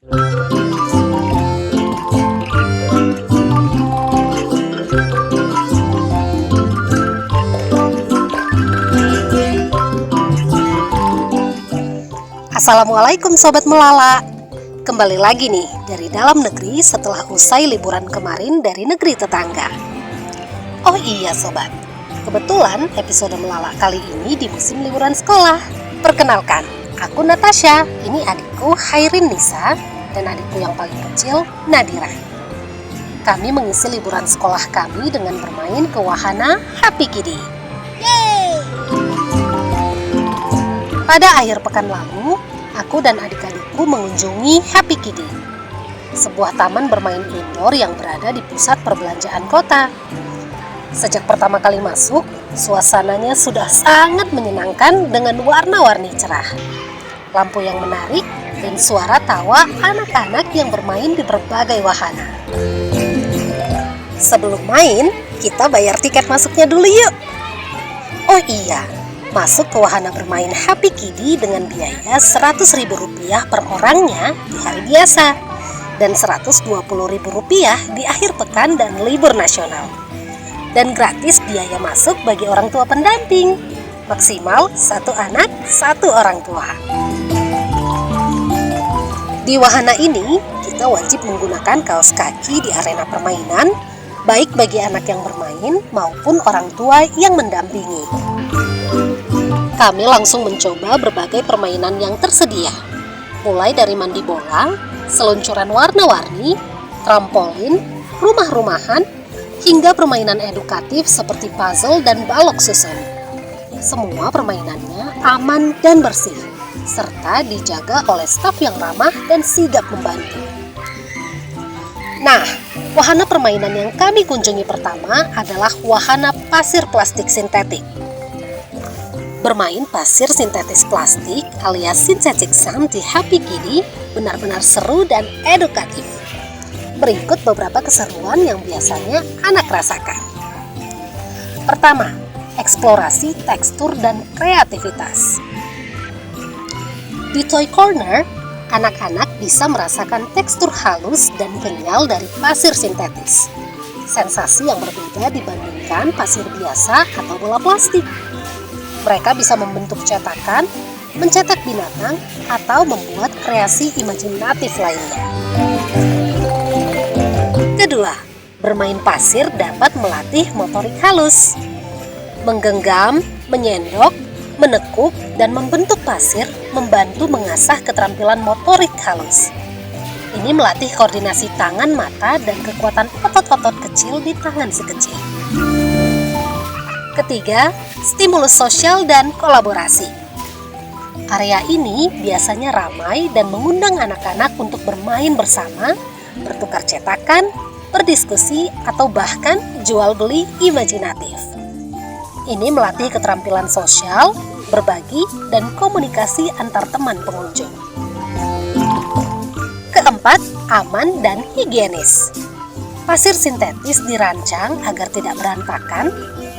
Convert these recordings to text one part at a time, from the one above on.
Assalamualaikum Sobat Melala. Kembali lagi nih dari dalam negeri setelah usai liburan kemarin dari negeri tetangga. Oh iya Sobat, kebetulan episode Melala kali ini di musim liburan sekolah. Perkenalkan, aku Natasha, ini adikku Hairin Nisa dan adikku yang paling kecil Nadira. Kami mengisi liburan sekolah kami dengan bermain ke wahana Happy Kiddy. Yeay! Pada akhir pekan lalu, aku dan adik-adikku mengunjungi Happy Kiddy, sebuah taman bermain indoor yang berada di pusat perbelanjaan kota. Sejak pertama kali masuk, suasananya sudah sangat menyenangkan dengan warna-warni cerah, lampu yang menarik, dan suara tawa anak-anak yang bermain di berbagai wahana. Sebelum main, kita bayar tiket masuknya dulu yuk. Oh iya, masuk ke wahana bermain Happy Kiddy dengan biaya Rp100.000 per orangnya di hari biasa dan Rp120.000 di akhir pekan dan libur nasional. Dan gratis biaya masuk bagi orang tua pendamping, maksimal 1 anak 1 orang tua. Di wahana ini, kita wajib menggunakan kaos kaki di arena permainan, baik bagi anak yang bermain maupun orang tua yang mendampingi. Kami langsung mencoba berbagai permainan yang tersedia, mulai dari mandi bola, seluncuran warna-warni, trampolin, rumah-rumahan, hingga permainan edukatif seperti puzzle dan balok susun. Semua permainannya aman dan bersih, serta dijaga oleh staf yang ramah dan sigap membantu. Nah, wahana permainan yang kami kunjungi pertama adalah wahana pasir plastik sintetik. Bermain pasir sintetis plastik alias synthetic sand di Happy Kiddy benar-benar seru dan edukatif. Berikut beberapa keseruan yang biasanya anak rasakan. Pertama, eksplorasi tekstur dan kreativitas. Di Toy Corner, anak-anak bisa merasakan tekstur halus dan kenyal dari pasir sintetis. Sensasi yang berbeda dibandingkan pasir biasa atau bola plastik. Mereka bisa membentuk cetakan, mencetak binatang, atau membuat kreasi imajinatif lainnya. Kedua, bermain pasir dapat melatih motorik halus. Menggenggam, menyendok, menekuk, dan membentuk pasir membantu mengasah keterampilan motorik halus. Ini melatih koordinasi tangan, mata, dan kekuatan otot-otot kecil di tangan si kecil. Ketiga, stimulus sosial dan kolaborasi. Area ini biasanya ramai dan mengundang anak-anak untuk bermain bersama, bertukar cetakan, berdiskusi, atau bahkan jual beli imajinatif. Ini melatih keterampilan sosial, berbagi, dan komunikasi antar teman pengunjung. Keempat, aman dan higienis. Pasir sintetis dirancang agar tidak berantakan,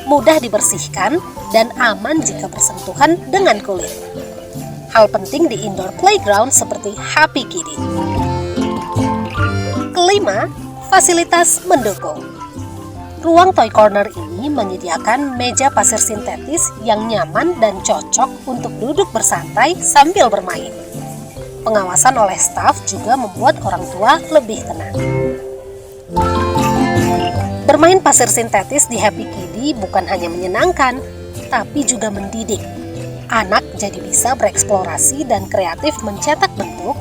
mudah dibersihkan, dan aman jika bersentuhan dengan kulit. Hal penting di indoor playground seperti Happy Kiddy. Kelima, fasilitas mendukung. Ruang Toy Corner ini menyediakan meja pasir sintetis yang nyaman dan cocok untuk duduk bersantai sambil bermain. Pengawasan oleh staf juga membuat orang tua lebih tenang. Bermain pasir sintetis di Happy Kiddy bukan hanya menyenangkan, tapi juga mendidik. Anak jadi bisa bereksplorasi dan kreatif mencetak bentuk,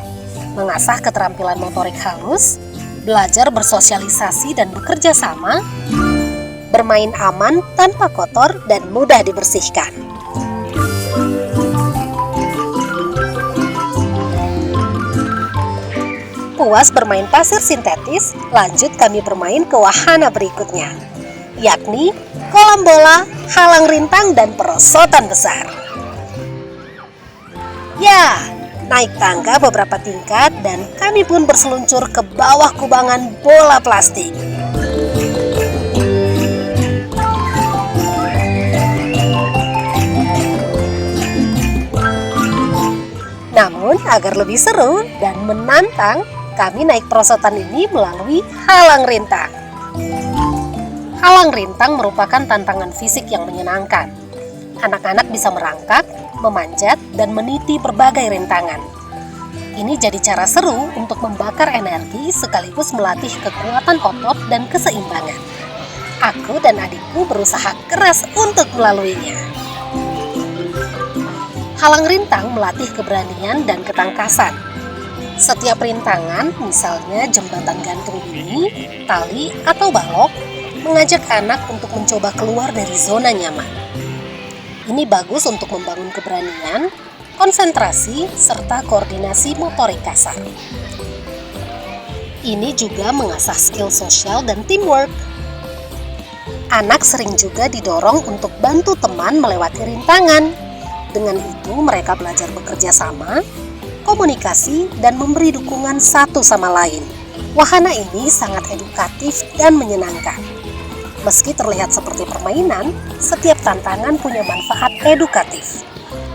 mengasah keterampilan motorik halus, belajar bersosialisasi dan bekerja sama, bermain aman tanpa kotor dan mudah dibersihkan. Puas bermain pasir sintetis, lanjut kami bermain ke wahana berikutnya, yakni kolam bola, halang rintang, dan perosotan besar. Ya, naik tangga beberapa tingkat dan kami pun berseluncur ke bawah kubangan bola plastik. Namun agar lebih seru dan menantang, Kami naik perosotan ini melalui halang rintang. Halang rintang merupakan tantangan fisik yang menyenangkan. Anak-anak bisa merangkak, memanjat, dan meniti berbagai rintangan. Ini jadi cara seru untuk membakar energi sekaligus melatih kekuatan otot dan keseimbangan. Aku dan adikku berusaha keras untuk melaluinya. Halang rintang melatih keberanian dan ketangkasan. Setiap rintangan, misalnya jembatan gantung ini, tali, atau balok, mengajak anak untuk mencoba keluar dari zona nyaman. Ini bagus untuk membangun keberanian, konsentrasi, serta koordinasi motorik kasar. Ini juga mengasah skill sosial dan teamwork. Anak sering juga didorong untuk bantu teman melewati rintangan. Dengan itu mereka belajar bekerja sama, komunikasi, dan memberi dukungan satu sama lain. Wahana ini sangat edukatif dan menyenangkan. Meski terlihat seperti permainan, setiap tantangan punya manfaat edukatif.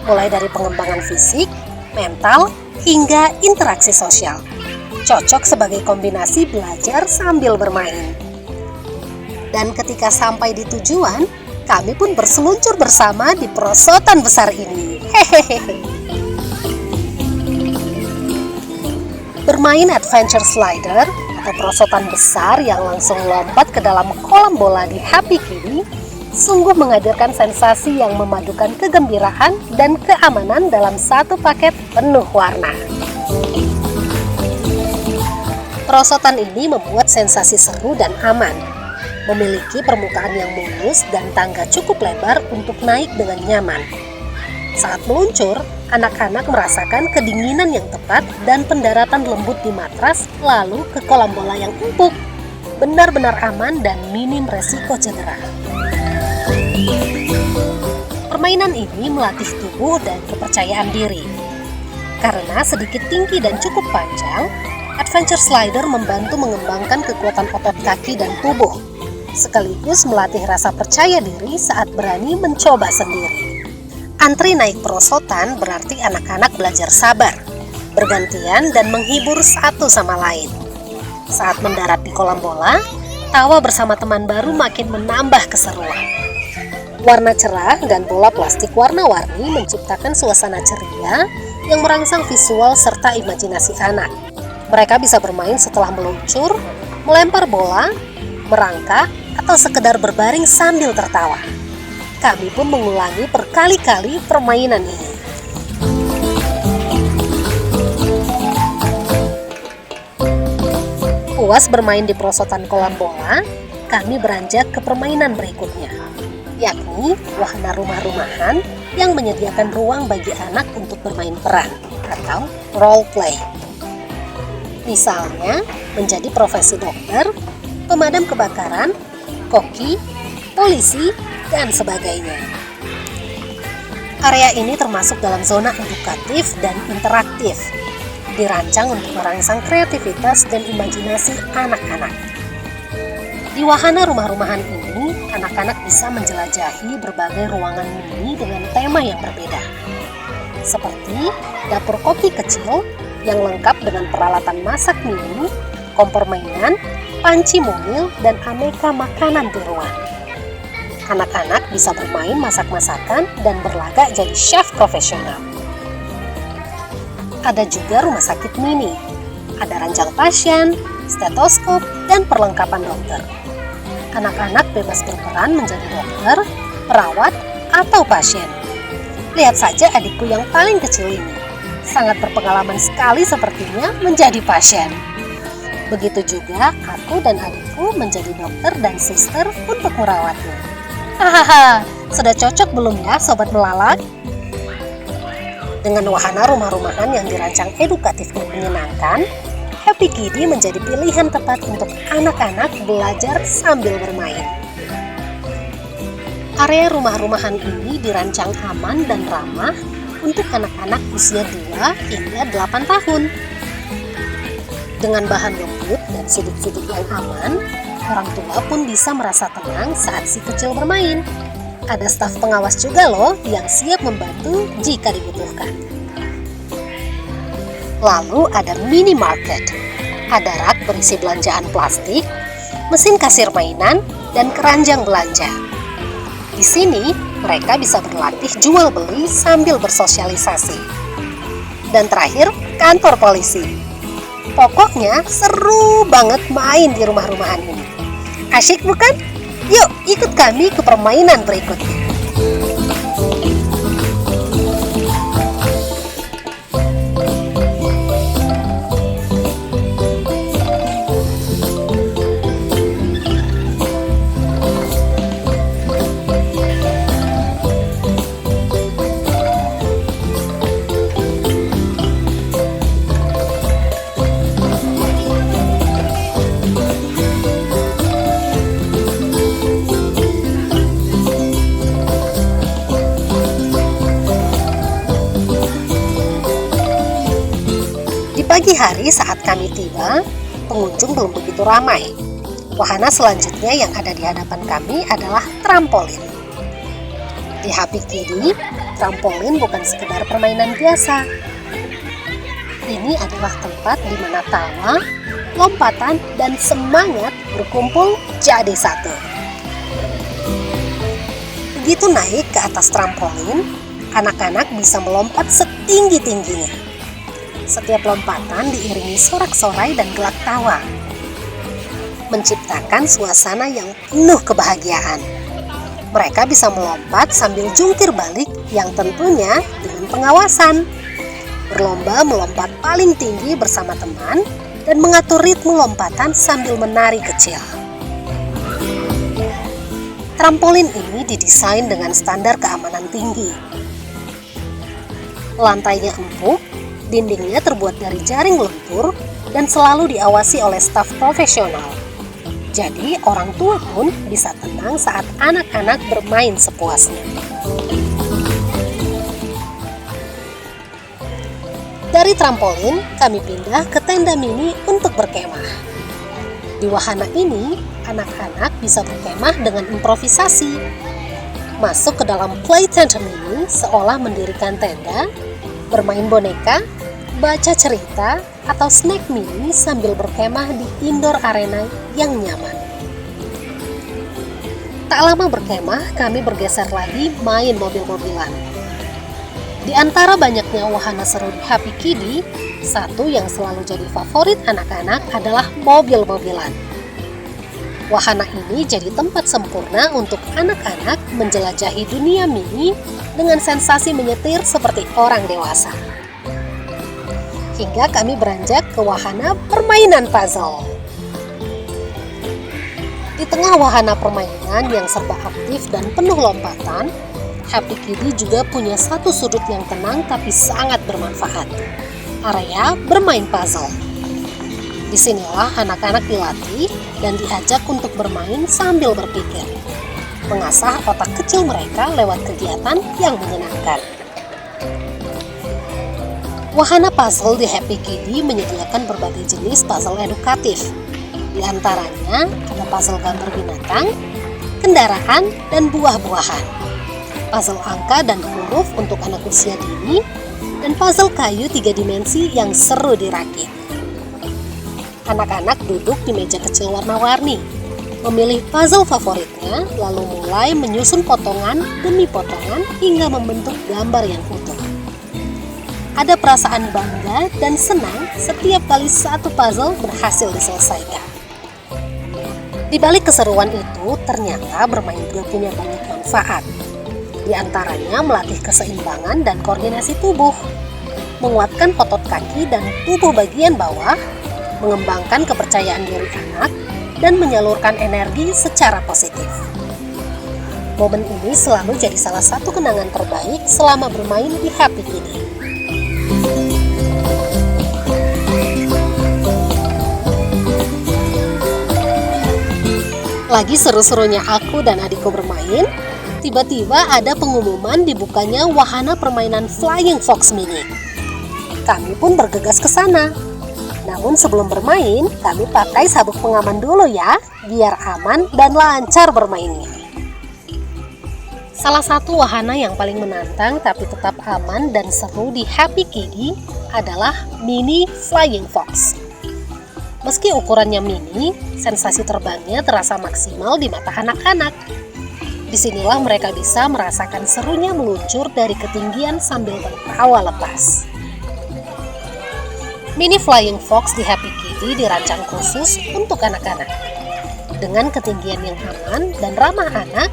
Mulai dari pengembangan fisik, mental, hingga interaksi sosial. Cocok sebagai kombinasi belajar sambil bermain. Dan ketika sampai di tujuan, kami pun berseluncur bersama di perosotan besar ini. Hehehe. Bermain adventure slider atau perosotan besar yang langsung lompat ke dalam kolam bola di Happy Kiddie sungguh menghadirkan sensasi yang memadukan kegembiraan dan keamanan dalam satu paket penuh warna. Perosotan ini membuat sensasi seru dan aman, memiliki permukaan yang mulus dan tangga cukup lebar untuk naik dengan nyaman. Saat meluncur, anak-anak merasakan kedinginan yang tepat dan pendaratan lembut di matras lalu ke kolam bola yang empuk. Benar-benar aman dan minim resiko cedera. Permainan ini melatih tubuh dan kepercayaan diri. Karena sedikit tinggi dan cukup panjang, adventure slider membantu mengembangkan kekuatan otot kaki dan tubuh, sekaligus melatih rasa percaya diri saat berani mencoba sendiri. Antri naik perosotan berarti anak-anak belajar sabar, bergantian dan menghibur satu sama lain. Saat mendarat di kolam bola, tawa bersama teman baru makin menambah keseruan. Warna cerah dan bola plastik warna-warni menciptakan suasana ceria yang merangsang visual serta imajinasi anak. Mereka bisa bermain setelah meluncur, melempar bola, merangkak, atau sekedar berbaring sambil tertawa. Kami pun mengulangi berkali-kali permainan ini. Puas bermain di perosotan kolam bola, kami beranjak ke permainan berikutnya, yakni wahana rumah-rumahan yang menyediakan ruang bagi anak untuk bermain peran atau role play. Misalnya, menjadi profesi dokter, pemadam kebakaran, koki, polisi, dan sebagainya. Area ini termasuk dalam zona edukatif dan interaktif, dirancang untuk merangsang kreativitas dan imajinasi anak-anak. Di wahana rumah-rumahan ini, anak-anak bisa menjelajahi berbagai ruangan mini dengan tema yang berbeda, seperti dapur koki kecil yang lengkap dengan peralatan masak mini, kompor mainan, panci mungil, dan aneka makanan tiruan. Anak-anak bisa bermain masak-masakan dan berlagak jadi chef profesional. Ada juga rumah sakit mini, ada ranjang pasien, stetoskop, dan perlengkapan dokter. Anak-anak bebas berperan menjadi dokter, perawat, atau pasien. Lihat saja adikku yang paling kecil ini, sangat berpengalaman sekali sepertinya menjadi pasien. Begitu juga aku dan adikku menjadi dokter dan suster untuk merawatnya. Hahaha, sudah cocok belum ya sobat melalak? Dengan wahana rumah-rumahan yang dirancang edukatif dan menyenangkan, Happy Kiddie menjadi pilihan tepat untuk anak-anak belajar sambil bermain. Area rumah-rumahan ini dirancang aman dan ramah untuk anak-anak usia 2 hingga 8 tahun. Dengan bahan lembut dan sudut-sudut yang aman, orang tua pun bisa merasa tenang saat si kecil bermain. Ada staf pengawas juga loh yang siap membantu jika dibutuhkan. Lalu ada mini market Ada rak berisi belanjaan plastik, mesin kasir mainan, dan keranjang belanja. Di sini, mereka bisa berlatih jual beli sambil bersosialisasi. Dan terakhir, kantor polisi. Pokoknya seru banget main di rumah-rumahan ini. Asyik bukan? Yuk ikut kami ke permainan berikutnya. Pagi hari saat kami tiba, pengunjung belum begitu ramai. Wahana selanjutnya yang ada di hadapan kami adalah trampolin. Di Happy Kiddie, trampolin bukan sekedar permainan biasa. Ini adalah tempat di mana tawa, lompatan, dan semangat berkumpul jadi satu. Begitu naik ke atas trampolin, anak-anak bisa melompat setinggi-tingginya. Setiap lompatan diiringi sorak-sorai dan gelak tawa, menciptakan suasana yang penuh kebahagiaan. Mereka bisa melompat sambil jungkir balik yang tentunya dengan pengawasan. Berlomba melompat paling tinggi bersama teman dan mengatur ritme lompatan sambil menari kecil. Trampolin ini didesain dengan standar keamanan tinggi. Lantainya empuk, dindingnya terbuat dari jaring lumpur dan selalu diawasi oleh staf profesional. Jadi orang tua pun bisa tenang saat anak-anak bermain sepuasnya. Dari trampolin, kami pindah ke tenda mini untuk berkemah. Di wahana ini, anak-anak bisa berkemah dengan improvisasi. Masuk ke dalam play tent mini seolah mendirikan tenda, bermain boneka, baca cerita, atau snack mini sambil berkemah di indoor arena yang nyaman. Tak lama berkemah, kami bergeser lagi main mobil-mobilan. Di antara banyaknya wahana seru di Happy Kiddie, satu yang selalu jadi favorit anak-anak adalah mobil-mobilan. Wahana ini jadi tempat sempurna untuk anak-anak menjelajahi dunia mini dengan sensasi menyetir seperti orang dewasa. Hingga kami beranjak ke wahana permainan puzzle. Di tengah wahana permainan yang serba aktif dan penuh lompatan, Happy Kiddie juga punya satu sudut yang tenang tapi sangat bermanfaat. Area bermain puzzle. Disinilah anak-anak dilatih dan diajak untuk bermain sambil berpikir. Mengasah otak kecil mereka lewat kegiatan yang menyenangkan. Wahana puzzle di Happy Kiddie menyediakan berbagai jenis puzzle edukatif. Di antaranya ada puzzle gambar binatang, kendaraan, dan buah-buahan. Puzzle angka dan huruf untuk anak usia dini, dan puzzle kayu 3 dimensi yang seru dirakit. Anak-anak duduk di meja kecil warna-warni, memilih puzzle favoritnya, lalu mulai menyusun potongan demi potongan hingga membentuk gambar yang utuh. Ada perasaan bangga dan senang setiap kali satu puzzle berhasil diselesaikan. Di balik keseruan itu, ternyata bermain juga punya banyak manfaat. Di antaranya melatih keseimbangan dan koordinasi tubuh, menguatkan otot kaki dan tubuh bagian bawah, mengembangkan kepercayaan diri anak, dan menyalurkan energi secara positif. Momen ini selalu jadi salah satu kenangan terbaik selama bermain di Happy Kiddie. Lagi seru-serunya aku dan adikku bermain, tiba-tiba ada pengumuman dibukanya wahana permainan Flying Fox Mini. Kami pun bergegas ke sana. Namun sebelum bermain, kami pakai sabuk pengaman dulu ya, biar aman dan lancar bermainnya. Salah satu wahana yang paling menantang tapi tetap aman dan seru di Happy Kiddie adalah Mini Flying Fox. Meski ukurannya mini, sensasi terbangnya terasa maksimal di mata anak-anak. Disinilah mereka bisa merasakan serunya meluncur dari ketinggian sambil tertawa lepas. Mini Flying Fox di Happy Kitty dirancang khusus untuk anak-anak. Dengan ketinggian yang aman dan ramah anak,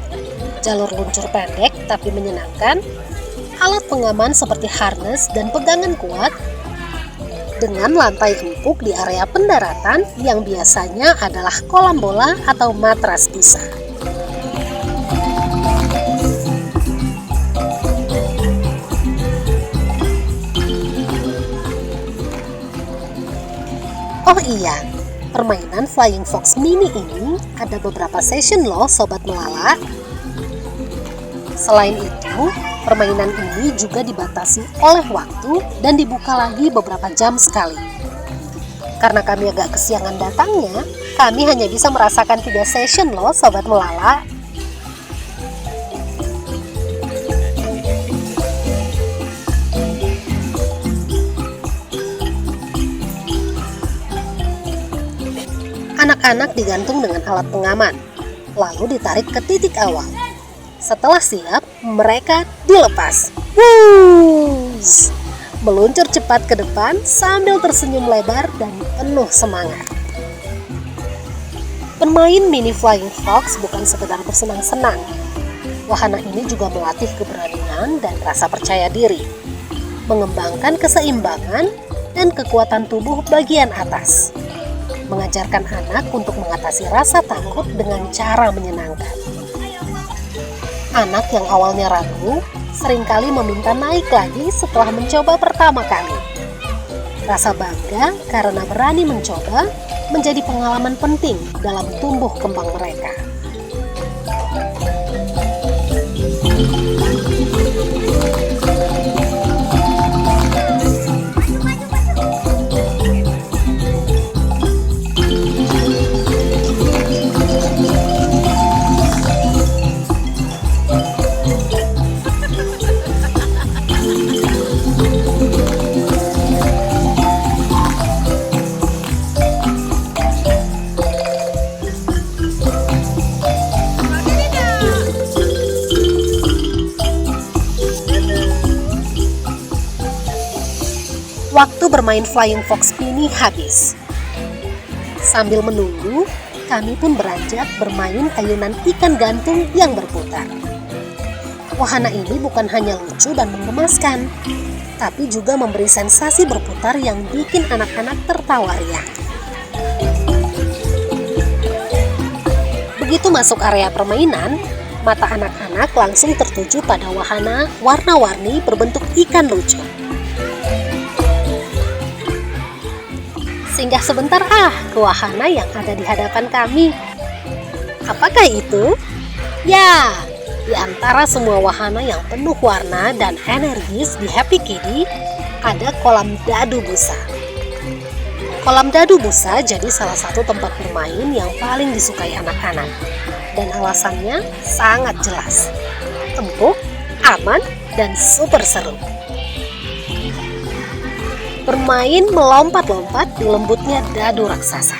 jalur luncur pendek tapi menyenangkan, alat pengaman seperti harness dan pegangan kuat, dengan lantai empuk di area pendaratan yang biasanya adalah kolam bola atau matras busa. Oh iya, permainan Flying Fox Mini ini ada beberapa session loh Sobat Melala. Selain itu, permainan ini juga dibatasi oleh waktu dan dibuka lagi beberapa jam sekali. Karena kami agak kesiangan datangnya, kami hanya bisa merasakan 3 session loh Sobat Melala. Anak-anak digantung dengan alat pengaman, lalu ditarik ke titik awal. Setelah siap, mereka dilepas. Wuss! Meluncur cepat ke depan sambil tersenyum lebar dan penuh semangat. Bermain Mini Flying Fox bukan sekedar bersenang-senang. Wahana ini juga melatih keberanian dan rasa percaya diri, mengembangkan keseimbangan dan kekuatan tubuh bagian atas, mengajarkan anak untuk mengatasi rasa takut dengan cara menyenangkan. Anak yang awalnya ragu, seringkali meminta naik lagi setelah mencoba pertama kali. Rasa bangga karena berani mencoba menjadi pengalaman penting dalam tumbuh kembang mereka. Waktu bermain Flying Fox Mini habis. Sambil menunggu, kami pun beranjak bermain ayunan ikan gantung yang berputar. Wahana ini bukan hanya lucu dan menggemaskan, tapi juga memberi sensasi berputar yang bikin anak-anak tertawa riang. Begitu masuk area permainan, mata anak-anak langsung tertuju pada wahana warna-warni berbentuk ikan lucu. Singgah sebentar ke wahana yang ada di hadapan kami. Apakah itu? Ya, di antara semua wahana yang penuh warna dan energis di Happy Kitty, ada kolam dadu busa. Kolam dadu busa jadi salah satu tempat bermain yang paling disukai anak-anak. Dan alasannya sangat jelas. Empuk, aman, dan super seru. Bermain melompat-lompat di lembutnya dadu raksasa.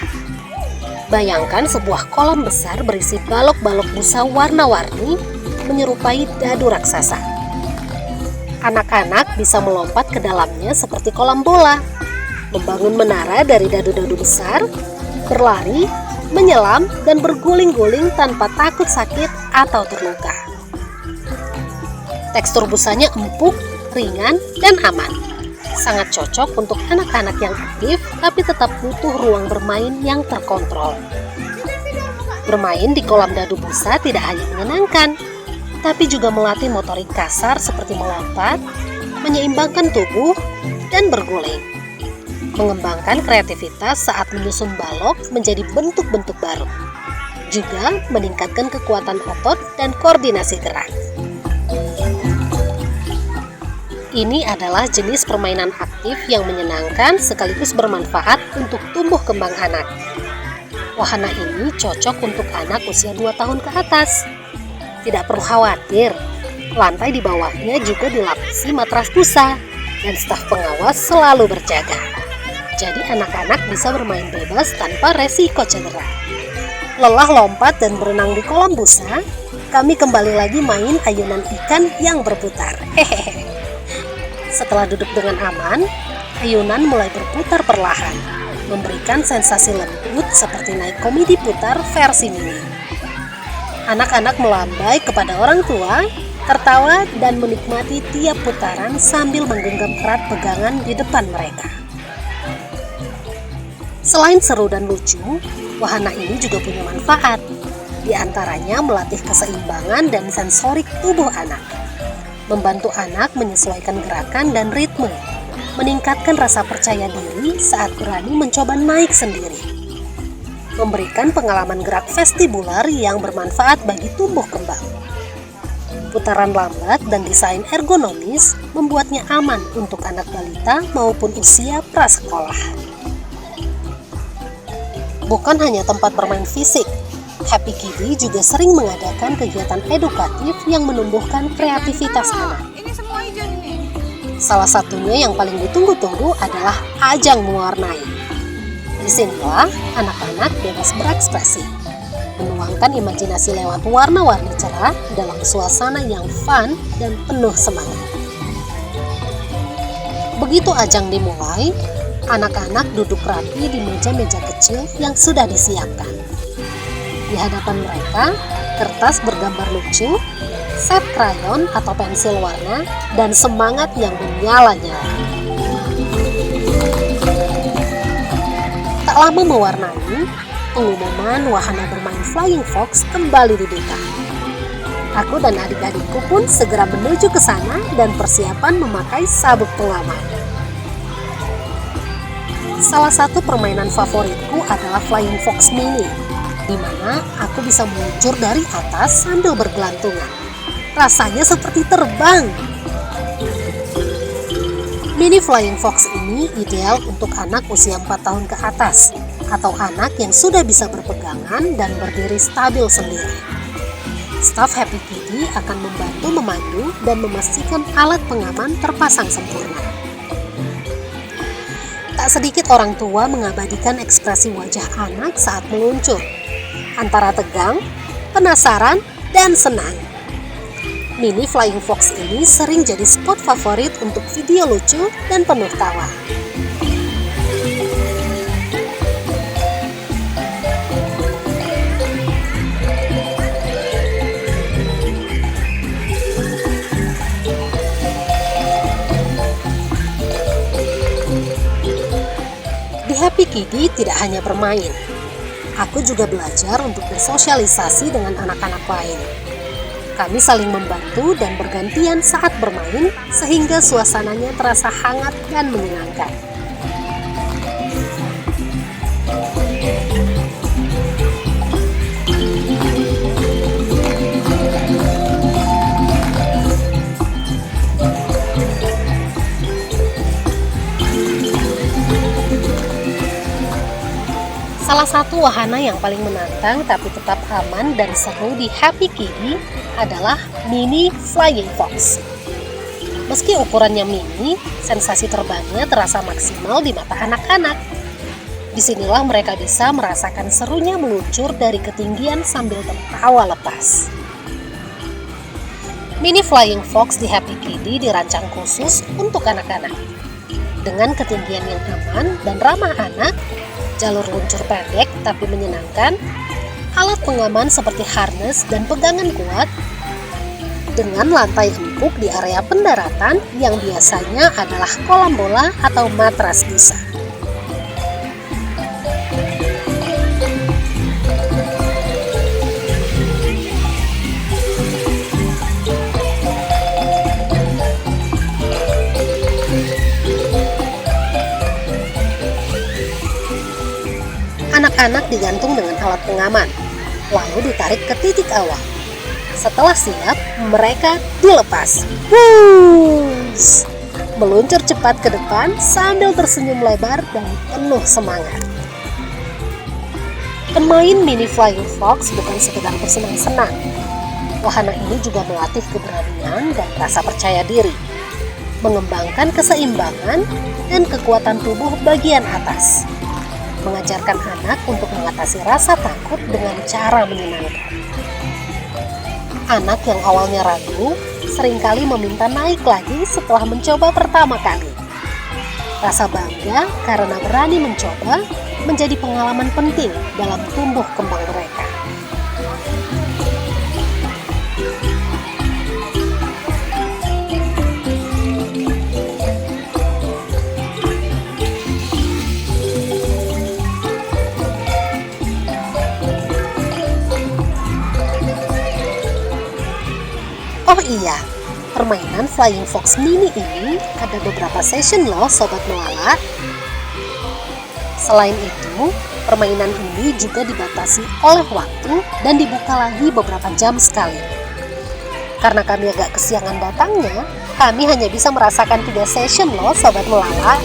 Bayangkan sebuah kolam besar berisi balok-balok busa warna-warni menyerupai dadu raksasa. Anak-anak bisa melompat ke dalamnya seperti kolam bola, membangun menara dari dadu-dadu besar, berlari, menyelam, dan berguling-guling tanpa takut sakit atau terluka. Tekstur busanya empuk, ringan, dan aman. Sangat cocok untuk anak-anak yang aktif tapi tetap butuh ruang bermain yang terkontrol. Bermain di kolam dadu busa tidak hanya menyenangkan, tapi juga melatih motorik kasar seperti melompat, menyeimbangkan tubuh, dan berguling. Mengembangkan kreativitas saat menyusun balok menjadi bentuk-bentuk baru. Juga meningkatkan kekuatan otot dan koordinasi gerak. Ini adalah jenis permainan aktif yang menyenangkan sekaligus bermanfaat untuk tumbuh kembang anak. Wahana ini cocok untuk anak usia 2 tahun ke atas. Tidak perlu khawatir, lantai di bawahnya juga dilapisi matras busa dan staf pengawas selalu berjaga. Jadi anak-anak bisa bermain bebas tanpa resiko cedera. Lelah lompat dan berenang di kolam busa, kami kembali lagi main ayunan ikan yang berputar. Hehehe. Setelah duduk dengan aman, ayunan mulai berputar perlahan, memberikan sensasi lembut seperti naik komedi putar versi mini. Anak-anak melambai kepada orang tua, tertawa dan menikmati tiap putaran sambil menggenggam erat pegangan di depan mereka. Selain seru dan lucu, wahana ini juga punya manfaat. Di antaranya melatih keseimbangan dan sensorik tubuh anak, membantu anak menyesuaikan gerakan dan ritme, meningkatkan rasa percaya diri saat berani mencoba naik sendiri, memberikan pengalaman gerak vestibular yang bermanfaat bagi tumbuh kembang. Putaran lambat dan desain ergonomis membuatnya aman untuk anak balita maupun usia prasekolah. Bukan hanya tempat bermain fisik, Happy Kiddie juga sering mengadakan kegiatan edukatif yang menumbuhkan kreativitas anak. Salah satunya yang paling ditunggu-tunggu adalah ajang mewarnai. Disinilah anak-anak bebas berekspresi, menuangkan imajinasi lewat warna-warni cerah dalam suasana yang fun dan penuh semangat. Begitu ajang dimulai, anak-anak duduk rapi di meja-meja kecil yang sudah disiapkan. Di hadapan mereka, kertas bergambar lucu, set krayon atau pensil warna, dan semangat yang menyala-nyala. Tak lama mewarnai, pengumuman wahana bermain Flying Fox kembali dibuka. Aku dan adik-adikku pun segera menuju ke sana dan persiapan memakai sabuk pengaman. Salah satu permainan favoritku adalah Flying Fox Mini, di mana aku bisa meluncur dari atas sambil bergelantungan. Rasanya seperti terbang. Mini Flying Fox ini ideal untuk anak usia 4 tahun ke atas, atau anak yang sudah bisa berpegangan dan berdiri stabil sendiri. Staf Happy Kiddie akan membantu memandu dan memastikan alat pengaman terpasang sempurna. Tak sedikit orang tua mengabadikan ekspresi wajah anak saat meluncur, antara tegang, penasaran, dan senang. Mini Flying Fox ini sering jadi spot favorit untuk video lucu dan penuh tawa. Happy Kiddie tidak hanya bermain, aku juga belajar untuk bersosialisasi dengan anak-anak lain. Kami saling membantu dan bergantian saat bermain sehingga suasananya terasa hangat dan menyenangkan. Salah satu wahana yang paling menantang tapi tetap aman dan seru di Happy Kiddie adalah Mini Flying Fox. Meski ukurannya mini, sensasi terbangnya terasa maksimal di mata anak-anak. Disinilah mereka bisa merasakan serunya meluncur dari ketinggian sambil tertawa lepas. Mini Flying Fox di Happy Kiddie dirancang khusus untuk anak-anak. Dengan ketinggian yang aman dan ramah anak, jalur luncur pendek tapi menyenangkan, alat pengaman seperti harness dan pegangan kuat, dengan lantai empuk di area pendaratan yang biasanya adalah kolam bola atau matras bisa. Anak-anak digantung dengan alat pengaman, lalu ditarik ke titik awal. Setelah siap, mereka dilepas. Wuss! Meluncur cepat ke depan sambil tersenyum lebar dan penuh semangat. Bermain Mini Flying Fox bukan sekedar bersenang-senang. Wahana ini juga melatih keberanian dan rasa percaya diri. mengembangkan keseimbangan dan kekuatan tubuh bagian atas, mengajarkan anak untuk mengatasi rasa takut dengan cara menyenangkan. Anak yang awalnya ragu seringkali meminta naik lagi setelah mencoba pertama kali. Rasa bangga karena berani mencoba menjadi pengalaman penting dalam tumbuh kembang mereka. Oh iya, permainan Flying Fox Mini ini ada beberapa session loh Sobat Melala. Selain itu, permainan ini juga dibatasi oleh waktu dan dibuka lagi beberapa jam sekali. Karena kami agak kesiangan datangnya, kami hanya bisa merasakan 3 session loh Sobat Melala.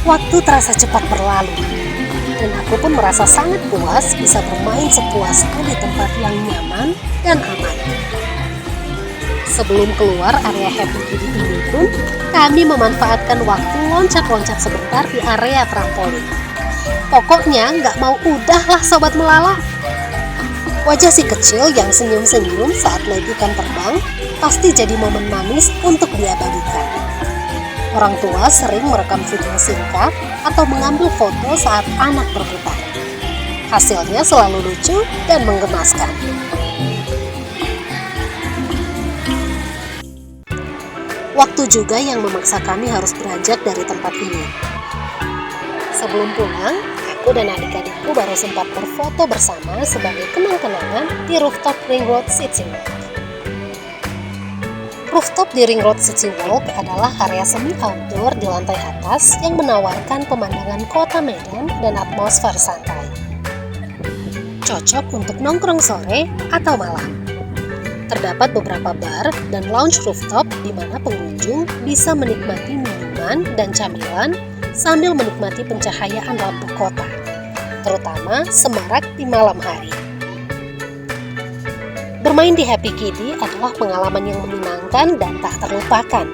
Waktu terasa cepat berlalu, dan aku pun merasa sangat puas bisa bermain sepuasnya di tempat yang nyaman dan aman. Sebelum keluar area Happy Kitty ini pun, kami memanfaatkan waktu loncat-loncat sebentar di area trampolin. Pokoknya nggak mau udah lah Sobat Melala. Wajah si kecil yang senyum-senyum saat melanjutkan terbang pasti jadi momen manis untuk diabadikan. Orang tua sering merekam video singkat atau mengambil foto saat anak berputar. Hasilnya selalu lucu dan menggemaskan. Waktu juga yang memaksa kami harus beranjak dari tempat ini. Sebelum pulang, aku dan adik-adikku baru sempat berfoto bersama sebagai kenang-kenangan di rooftop Ring Road City. Rooftop di Ring Road City Walk adalah area semi outdoor di lantai atas yang menawarkan pemandangan kota Medan dan atmosfer santai. Cocok untuk nongkrong sore atau malam. Terdapat beberapa bar dan lounge rooftop di mana pengunjung bisa menikmati minuman dan camilan sambil menikmati pencahayaan lampu kota, terutama semarak di malam hari. Bermain di Happy Kiddie adalah pengalaman yang menyenangkan dan tak terlupakan.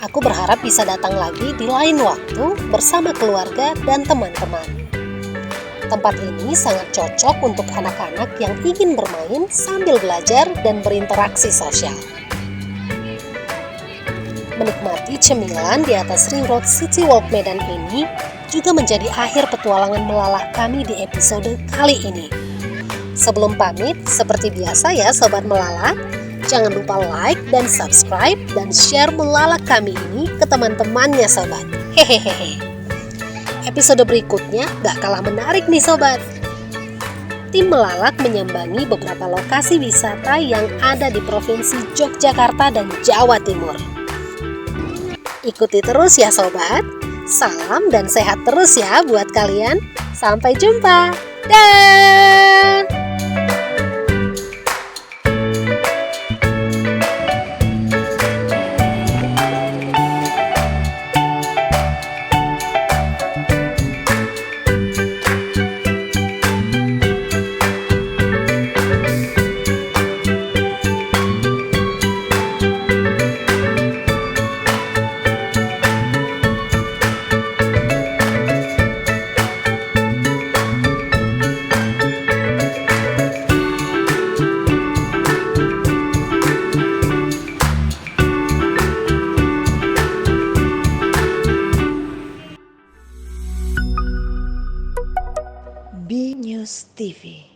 Aku berharap bisa datang lagi di lain waktu bersama keluarga dan teman-teman. Tempat ini sangat cocok untuk anak-anak yang ingin bermain sambil belajar dan berinteraksi sosial. Menikmati cemilan di atas Ring Road City Walk Medan ini juga menjadi akhir petualangan melala kami di episode kali ini. Sebelum pamit, seperti biasa ya Sobat Melala, jangan lupa like dan subscribe dan share melala kami ini ke teman-temannya Sobat. Hehehe. Episode berikutnya gak kalah menarik nih Sobat. Tim Melalak menyambangi beberapa lokasi wisata yang ada di Provinsi Yogyakarta dan Jawa Timur. Ikuti terus ya Sobat. Salam dan sehat terus ya buat kalian. Sampai jumpa. Dah. B News TV.